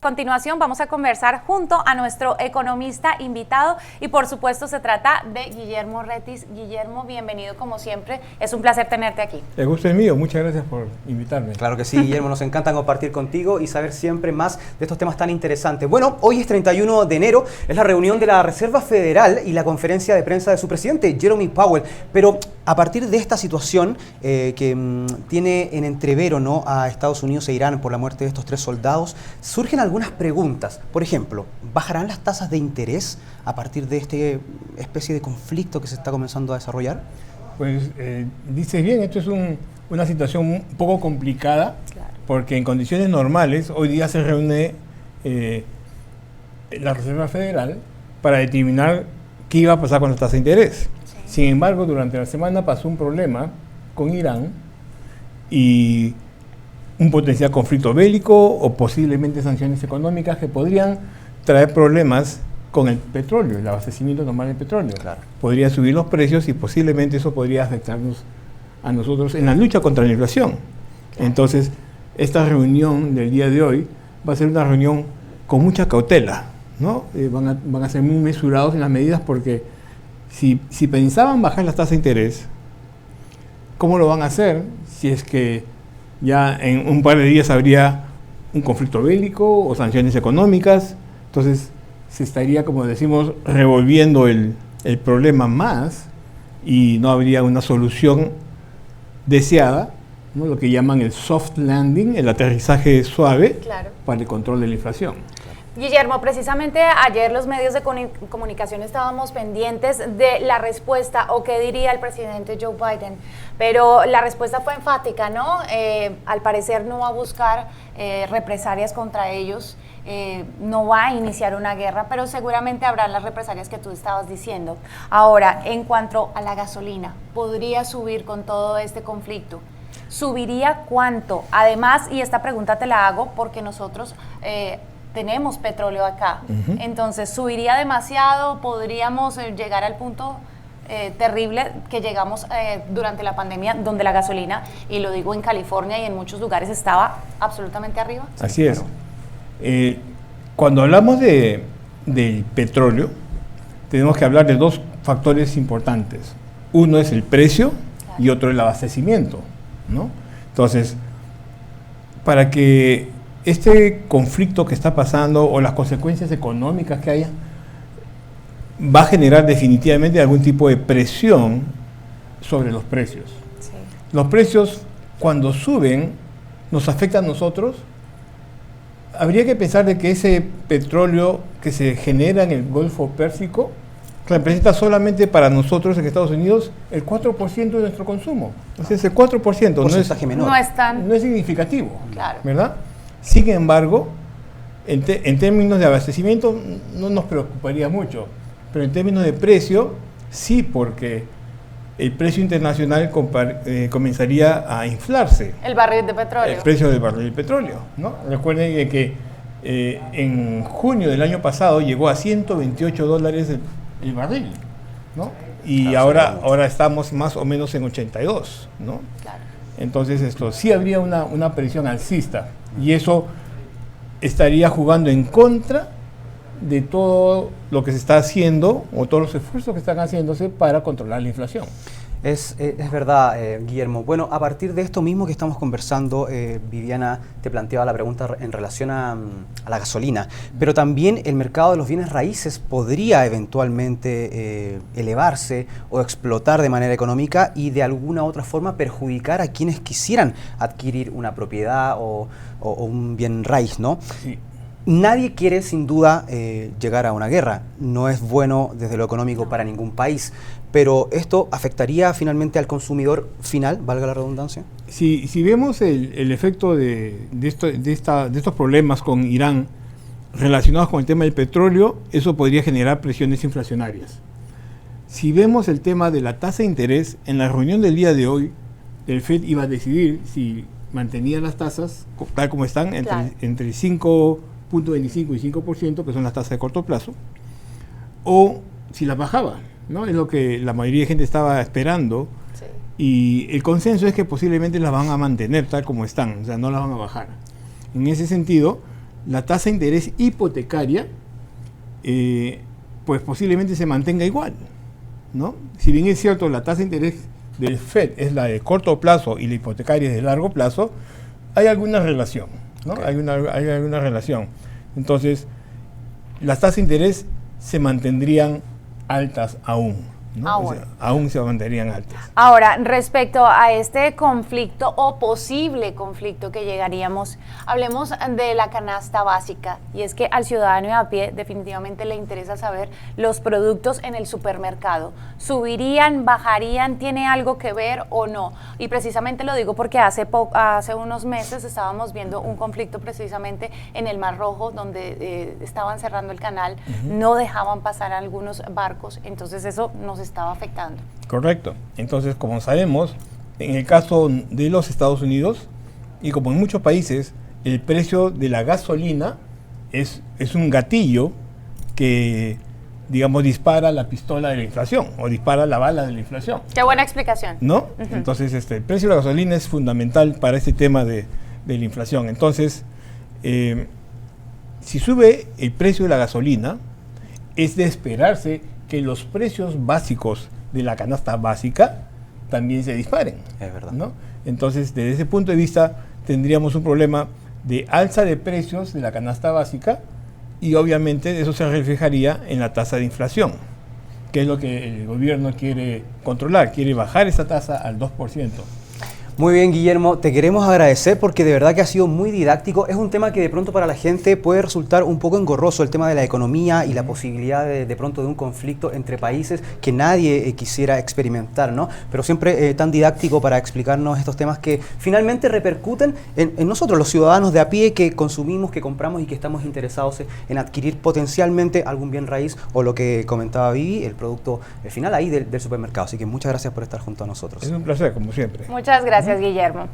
continuación vamos a conversar junto a nuestro economista invitado y por supuesto se trata de Guillermo Rettis. Guillermo, bienvenido como siempre, es un placer tenerte aquí. El gusto es mío, muchas gracias por invitarme. Claro que sí, Guillermo, nos encanta compartir contigo y saber siempre más de estos temas tan interesantes. Bueno, hoy es 31 de enero, es la reunión de la Reserva Federal y la conferencia de prensa de su presidente, Jerome Powell, pero a partir de esta situación que tiene en entrevero, ¿no?, a Estados Unidos e Irán por la muerte de estos 3 soldados, surgen algunas preguntas. Por ejemplo, ¿bajarán las tasas de interés a partir de esta especie de conflicto que se está comenzando a desarrollar? Pues dices bien, esto es una situación un poco complicada, claro, porque en condiciones normales hoy día se reúne la Reserva Federal para determinar qué iba a pasar con la tasa de interés. Sí. Sin embargo, durante la semana pasó un problema con Irán y un potencial conflicto bélico o posiblemente sanciones económicas que podrían traer problemas con el petróleo, el abastecimiento normal del petróleo. Claro. Podría subir los precios y posiblemente eso podría afectarnos a nosotros en la lucha contra la inflación. Entonces, esta reunión del día de hoy va a ser una reunión con mucha cautela, ¿no? Van a ser muy mesurados en las medidas porque si pensaban bajar las tasas de interés, ¿cómo lo van a hacer si es que ya en un par de días habría un conflicto bélico o sanciones económicas? Entonces se estaría, como decimos, revolviendo el problema más y no habría una solución deseada, ¿no?, lo que llaman el soft landing, el aterrizaje suave, claro, para el control de la inflación. Guillermo, precisamente ayer los medios de comunicación estábamos pendientes de la respuesta o qué diría el presidente Joe Biden, pero la respuesta fue enfática, ¿no? Al parecer no va a buscar represalias contra ellos, no va a iniciar una guerra, pero seguramente habrán las represalias que tú estabas diciendo. Ahora, en cuanto a la gasolina, ¿podría subir con todo este conflicto? ¿Subiría cuánto? Además, y esta pregunta te la hago porque nosotros tenemos petróleo acá, entonces subiría demasiado, podríamos llegar al punto terrible que llegamos durante la pandemia, donde la gasolina, y lo digo en California y en muchos lugares, estaba absolutamente arriba. Así es. Cuando hablamos del petróleo, tenemos que hablar de 2 factores importantes. Uno es el precio, claro, y otro el abastecimiento, ¿no? Entonces, para que este conflicto que está pasando o las consecuencias económicas que haya va a generar definitivamente algún tipo de presión sobre los precios. Sí. Los precios, cuando suben, nos afectan a nosotros. Habría que pensar de que ese petróleo que se genera en el Golfo Pérsico representa solamente para nosotros en Estados Unidos el 4% de nuestro consumo. Entonces, el 4% no es significativo, claro, ¿verdad? Sin embargo, en términos de abastecimiento no nos preocuparía mucho, pero en términos de precio, sí, porque el precio internacional comenzaría a inflarse. El barril de petróleo. El precio del barril de petróleo, ¿no? Recuerden que en junio del año pasado llegó a $128 el barril, ¿no? Y ahora estamos más o menos en 82, ¿no? Claro. Entonces sí habría una presión alcista y eso estaría jugando en contra de todo lo que se está haciendo o todos los esfuerzos que están haciéndose para controlar la inflación. Es verdad, Guillermo. Bueno, a partir de esto mismo que estamos conversando, Viviana te planteaba la pregunta en relación a la gasolina, pero también el mercado de los bienes raíces podría eventualmente elevarse o explotar de manera económica y de alguna u otra forma perjudicar a quienes quisieran adquirir una propiedad o un bien raíz, ¿no? Sí. Nadie quiere, sin duda, llegar a una guerra. No es bueno desde lo económico para ningún país. Pero ¿esto afectaría finalmente al consumidor final, valga la redundancia? Si vemos el efecto de estos problemas con Irán relacionados con el tema del petróleo, eso podría generar presiones inflacionarias. Si vemos el tema de la tasa de interés, en la reunión del día de hoy, el FED iba a decidir si mantenía las tasas tal como están, entre 5.25 y 5%, que son las tasas de corto plazo, o si las bajaba, ¿no? Es lo que la mayoría de gente estaba esperando. Sí. Y el consenso es que posiblemente las van a mantener tal como están, o sea, no las van a bajar. En ese sentido, la tasa de interés hipotecaria pues posiblemente se mantenga igual, ¿no? Si bien es cierto, la tasa de interés del FED es la de corto plazo y la hipotecaria es de largo plazo, hay alguna relación, ¿no? Okay. Hay alguna relación. Entonces, las tasas de interés se mantendrían altas aún, ¿no? O sea, aún se mantendrían altas. Ahora, respecto a este conflicto o posible conflicto que llegaríamos, hablemos de la canasta básica. Y es que al ciudadano de a pie definitivamente le interesa saber los productos en el supermercado. ¿Subirían, bajarían, tiene algo que ver o no? Y precisamente lo digo porque hace unos meses estábamos viendo un conflicto precisamente en el Mar Rojo, donde estaban cerrando el canal, no dejaban pasar algunos barcos, entonces eso nos estaba afectando. Correcto. Entonces, como sabemos, en el caso de los Estados Unidos, y como en muchos países, el precio de la gasolina es un gatillo que, digamos, dispara la pistola de la inflación, o dispara la bala de la inflación. Qué buena explicación. ¿No? Entonces, el precio de la gasolina es fundamental para este tema de la inflación. Entonces, si sube el precio de la gasolina, es de esperarse que los precios básicos de la canasta básica también se disparen. Es verdad. ¿No? Entonces, desde ese punto de vista, tendríamos un problema de alza de precios de la canasta básica y obviamente eso se reflejaría en la tasa de inflación, que es lo que el gobierno quiere controlar, quiere bajar esa tasa al 2%. Muy bien, Guillermo, te queremos agradecer porque de verdad que ha sido muy didáctico. Es un tema que de pronto para la gente puede resultar un poco engorroso, el tema de la economía y la posibilidad de pronto de un conflicto entre países que nadie quisiera experimentar, ¿no? Pero siempre tan didáctico para explicarnos estos temas que finalmente repercuten en nosotros, los ciudadanos de a pie que consumimos, que compramos y que estamos interesados en adquirir potencialmente algún bien raíz o lo que comentaba Vivi, el producto final ahí del supermercado. Así que muchas gracias por estar junto a nosotros. Es un placer, como siempre. Muchas gracias, Guillermo.